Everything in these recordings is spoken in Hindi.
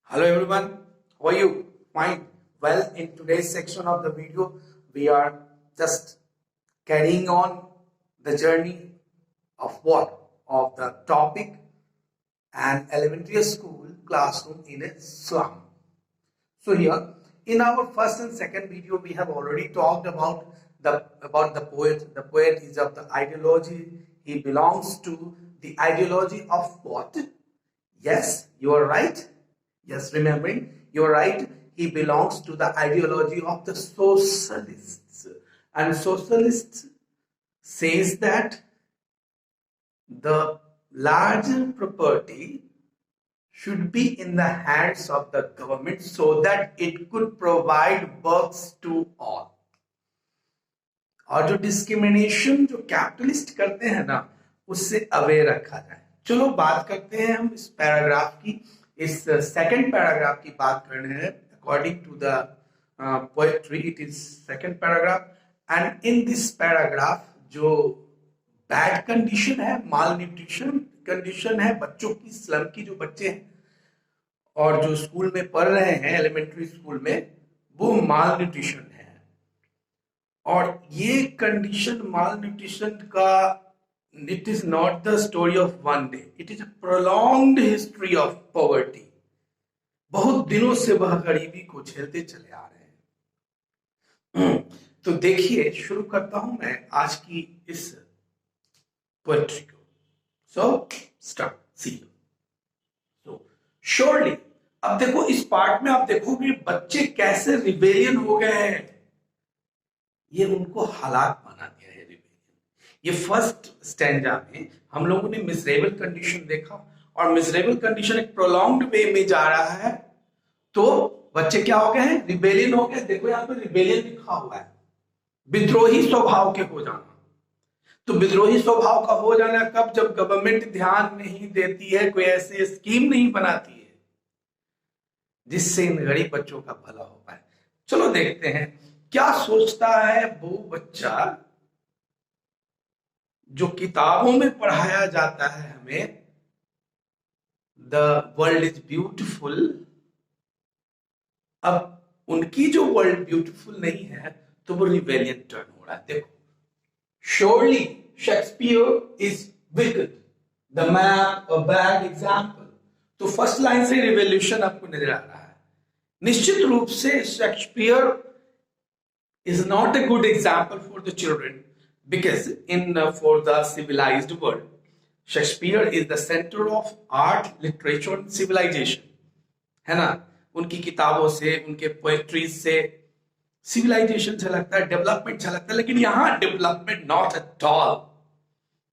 Hello everyone, how are you? Fine. Well, in today's section of the video, we are just carrying on the journey of what? Of the topic an elementary school classroom in a slum. So here, in our first and second video, we have already talked about the poet. The poet is of the ideology. He belongs to the ideology of what? Yes, you are right. Yes, remembering, you're right. He belongs to the ideology of the socialists. And socialists says that the larger property should be in the hands of the government so that it could provide works to all. और जो डिस्क्रिमिनेशन जो कैपिटलिस्ट करते हैं ना, उससे अवेयर रखा जाए. चलो बात करते हैं हम इस पैराग्राफ की. इस सेकंड पैराग्राफ की बात कर रहे हैं. According to the poetry it is second paragraph, and in this paragraph जो बैड कंडीशन है, माल न्यूट्रिशन कंडीशन है बच्चों की, स्लम की जो बच्चे हैं और जो स्कूल में पढ़ रहे हैं एलिमेंट्री स्कूल में, वो माल न्यूट्रिशन है. और ये कंडीशन माल न्यूट्रिशन का, it is not the story of one day, it is a prolonged history of poverty. बहुत दिनों से वह गरीबी को झेलते चले आ रहे हैं. तो देखिए, शुरू करता हूं मैं आज की इस पोएट्री को. So start. सी. सो श्योरली, अब देखो इस पार्ट में आप देखोगे बच्चे कैसे रिबेलियन हो गए हैं. ये उनको हालात बना दिया है रिबेलियन. ये फर्स्ट स्टैंजा में हम लोगों ने मिजरेबल कंडीशन देखा, और मिजरेबल कंडीशन एक प्रोलॉन्ग्ड वे में जा रहा है, तो बच्चे क्या हो गए हैं? रिबेलियन हो गए. देखो यहाँ पे रिबेलियन लिखा हुआ है, विद्रोही स्वभाव के हो जाना. तो विद्रोही स्वभाव का हो जाना कब? जब गवर्नमेंट ध्यान नहीं देती है, कोई ऐसी स्कीम नहीं बनाती है जिससे इन गरीब बच्चों का भला हो पाए. चलो देखते हैं क्या सोचता है वो बच्चा जो किताबों में पढ़ाया जाता है हमें, द वर्ल्ड इज ब्यूटिफुल. अब उनकी जो वर्ल्ड ब्यूटिफुल नहीं है तो वो रिबेलियन टर्न हो रहा है. देखो, surely Shakespeare is wicked, the map a bad example. तो फर्स्ट लाइन से रिवोल्यूशन आपको नजर आ रहा है. निश्चित रूप से Shakespeare is not a good example for the children, because for the civilized world, Shakespeare is the center of art, literature and civilization. है ना? उनकी किताबों से, उनके पोएट्रीज से सिविलाइजेशन झलकता है, डेवलपमेंट झलकता है. लेकिन यहाँ डेवलपमेंट नॉट एट ऑल.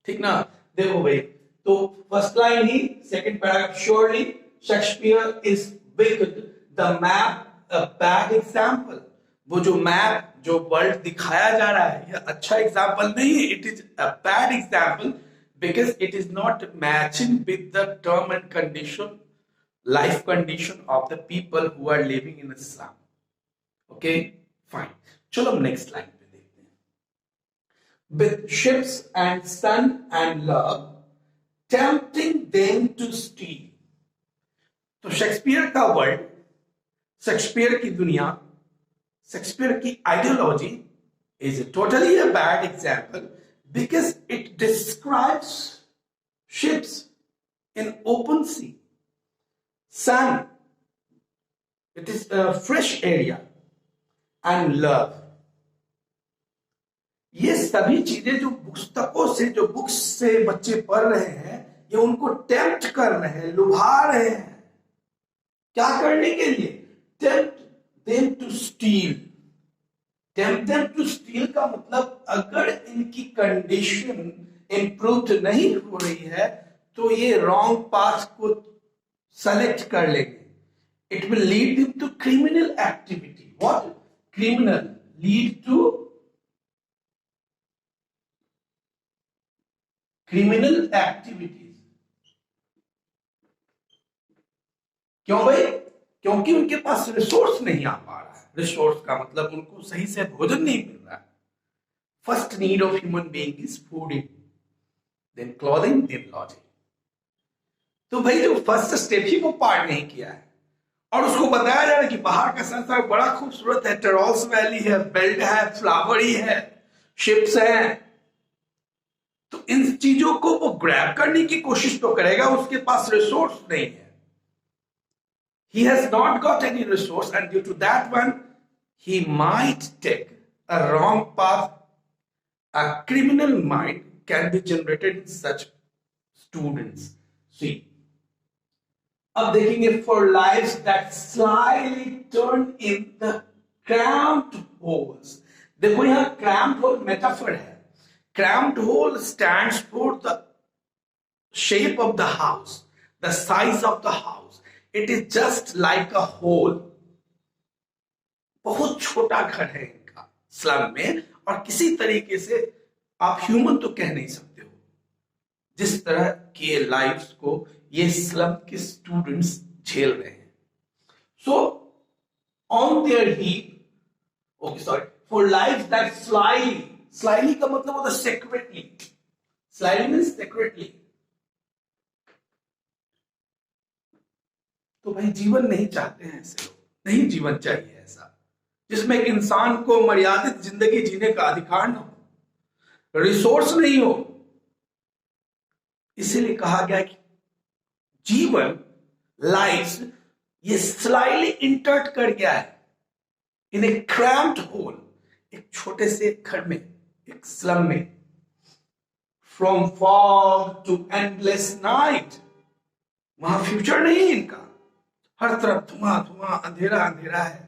ठीक ना? देखो भाई, तो first line he second paragraph, surely Shakespeare is wicked, the map a bad example. वो जो मैप, जो वर्ल्ड दिखाया जा रहा है, यह अच्छा एग्जाम्पल नहीं है. It is a bad example because it is not matching with the term and condition, life condition of the people who are living in slum. Okay, fine. चलो हम नेक्स्ट लाइन पे देखते हैं. With ships and sun and love tempting them to steal. तो शेक्सपियर का वर्ल्ड, शेक्सपियर की दुनिया, Shakespeare की ideology is totally a bad example because it describes ships in open sea, sun, it is a fresh area, and love. ये सभी चीजें जो पुस्तकों से, जो बुक्स से बच्चे पढ़ रहे हैं, ये उनको टेम्प्ट कर रहे हैं, लुभा रहे हैं. क्या करने के लिए? Tempt them to steal. Tempt them to steal का मतलब अगर इनकी कंडीशन इंप्रूव नहीं हो रही है तो ये रॉन्ग पाथ को सेलेक्ट कर लेंगे. It will lead them to criminal activity. What? Criminal, lead to criminal activities. क्यों भाई? क्योंकि उनके पास रिसोर्स नहीं आ पा रहा है. रिसोर्स का मतलब उनको सही से भोजन नहीं मिल रहा है. First need of human being is food, then clothing, then lodging. तो भाई जो फर्स्ट स्टेप ही वो पार नहीं किया है, और उसको बताया जा रहा है कि बाहर का संसार बड़ा खूबसूरत है, टेरॉस वैली है, बेल्ट है, फ्लावरी है, शिप्स हैं, तो इन चीजों को वो ग्रैब करने की कोशिश तो करेगा, उसके पास रिसोर्स नहीं है. He has not got any resource, and due to that one, he might take a wrong path. A criminal mind can be generated in such students. See, अब देखेंगे for lives that slyly turn in the cramped holes. देखो यहां cramped hole metaphor है. Cramped hole stands for the shape of the house, the size of the house. It is just like a hole. बहुत छोटा घर है इनका स्लम में, और किसी तरीके से आप ह्यूमन तो कह नहीं सकते हो जिस तरह के लाइफ्स को ये स्लम के स्टूडेंट्स झेल रहे हैं. So on their heap, okay sorry, for life that slightly का मतलब होता है सेक्रेटली. Slightly means secretly. तो भाई जीवन नहीं चाहते हैं ऐसे लोग, नहीं जीवन चाहिए ऐसा जिसमें एक इंसान को मर्यादित जिंदगी जीने का अधिकार न हो, रिसोर्स नहीं हो. इसीलिए कहा गया कि जीवन, लाइफ, ये स्लाइली इंटर्ट कर गया है इन ए क्रैम्प्ड होल, एक छोटे से घर में, एक स्लम में. From fog to endless night, वहां फ्यूचर नहीं है इनका, हर तरफ धुआं धुआं, अंधेरा अंधेरा है.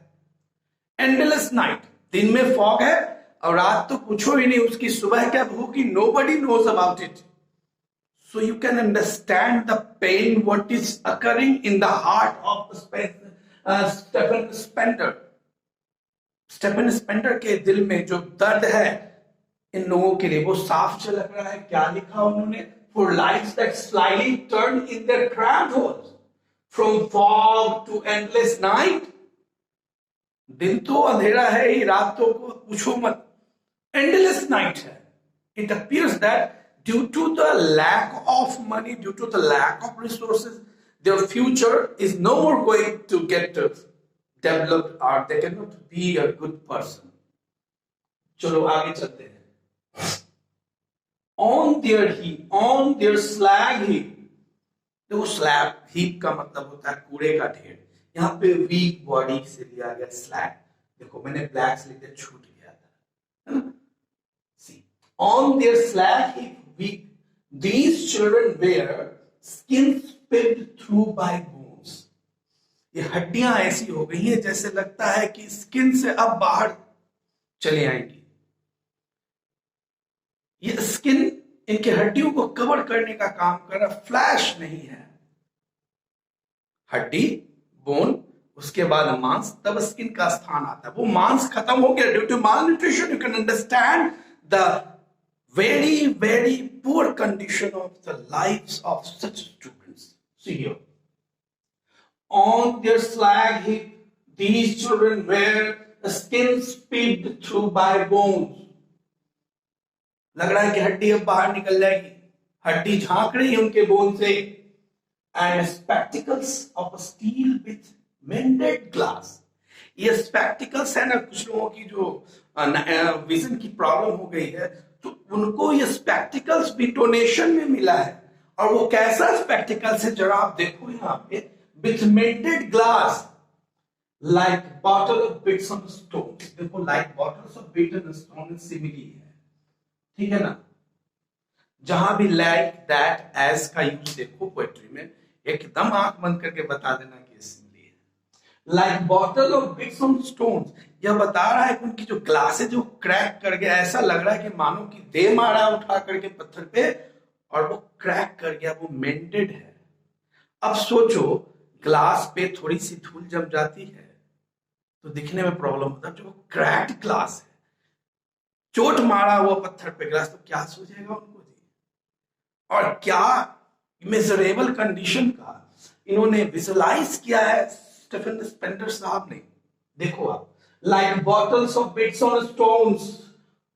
एंडलेस नाइट, दिन में फॉग है और रात तो पूछो ही नहीं, उसकी सुबह क्या होगी, nobody knows about it. So you can understand the pain what is occurring in the heart of Stephen Spender. Stephen Spender के दिल में जो दर्द है इन लोगों के लिए वो साफ झलक रहा है. क्या लिखा उन्होंने? For lives that slyly turn in their cramped holes, from fog to endless night. दिन तो अंधेरा है ही, रात तो पूछो मत, endless night है. It appears that due to the lack of money, due to the lack of resources, their future is no more going to get developed, or they cannot be a good person. चलो आगे चलते हैं. On their heap, on their slag heap. देखो स्लैब हीप का मतलब होता है कूड़े का ढेर. यहाँ पे वीक बॉडी से लिया गया स्लैग. देखो मैंने ब्लैक से लिखते छूट गया था. See, on their slag heap weak, these children wear skins picked through by bones. ये हड्डियां ऐसी हो गई हैं जैसे लगता है कि स्किन से अब बाहर चली आएंगी. ये स्किन इनके हड्डियों को कवर करने का काम कर रहा, फ्लैश नहीं है. हड्डी, बोन, उसके बाद मांस, तब स्किन का स्थान आता है. वो मांस खत्म हो गया due to malnutrition. You can understand the very, very poor condition of the lives of such students. See here. On their slag heap, these children wear the skin picked through by bones. लग रहा है कि हड्डी अब बाहर निकल जाएगी, हड्डी झांक रही है उनके बोन से. And spectacles of steel with mended glass. ये spectacles है ना, कुछ लोगों की जो विजन की प्रॉब्लम हो गई है तो उनको ये spectacles भी डोनेशन में मिला है. और वो कैसा spectacles है जरा आप देखो यहाँ पे, with mended glass, like bottle of bits of stone. देखो like bottles of bits of stone simile है, ठीक है ना. जहां भी like that as का यूज देखो पोएट्री में, एकदम आंख बंद करके बता देना कि सिमिली है. Like bottle of bits on stones, यह बता रहा है कि उनकी जो ग्लास है जो क्रैक कर गया, ऐसा लग रहा है कि मानो कि दे मारा उठा करके पत्थर पे और वो क्रैक कर गया, वो मेंटेड है. अब सोचो ग्लास पे थोड़ी सी धूल जम जाती है तो दिखने में प्रॉब्लम होता है. जो क्रैक्ड ग्लास है, चोट मारा हुआ पत्थर पे ग्लास, तो क्या सूझेगा उनको जी. और क्या मिजरेबल कंडीशन का इन्होंने विजुलाइज किया है स्टीफन स्पेंडर साहब ने. देखो आप, like bottles of bits on stones,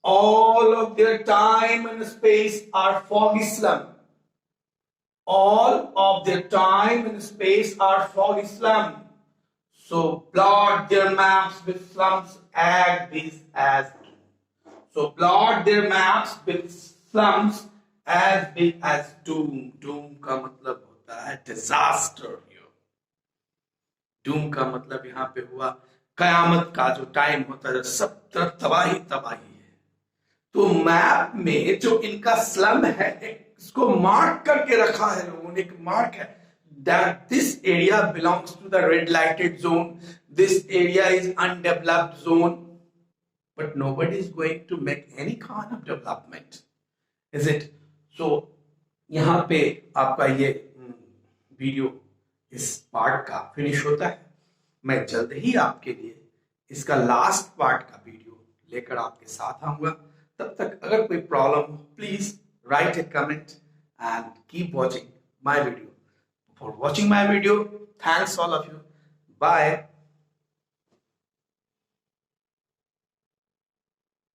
all of their time and space are foggy slum. All of their time and space are fog Islam. So plot their maps with slums as big as doom. So plot their maps with slums as big as doom. Doom का मतलब होता है disaster. डूम का मतलब यहाँ पे हुआ कयामत का जो टाइम होता है, सब तरफ तबाही तबाही है। तो मैप में जो इनका स्लम है, इसको मार्क करके रखा है लोगों ने, एक मार्क है that this area belongs to the red lighted zone, this area is undeveloped zone, but nobody is going to make any kind of development, is it? So यहाँ पे आपका ये वीडियो इस पार्ट का फिनिश होता है। मैं जल्द ही आपके लिए इसका लास्ट पार्ट का वीडियो लेकर आपके साथ आऊंगा। तब तक अगर कोई प्रॉब्लम हो, please write a comment and keep watching my video. For watching my video, thanks all of you, bye.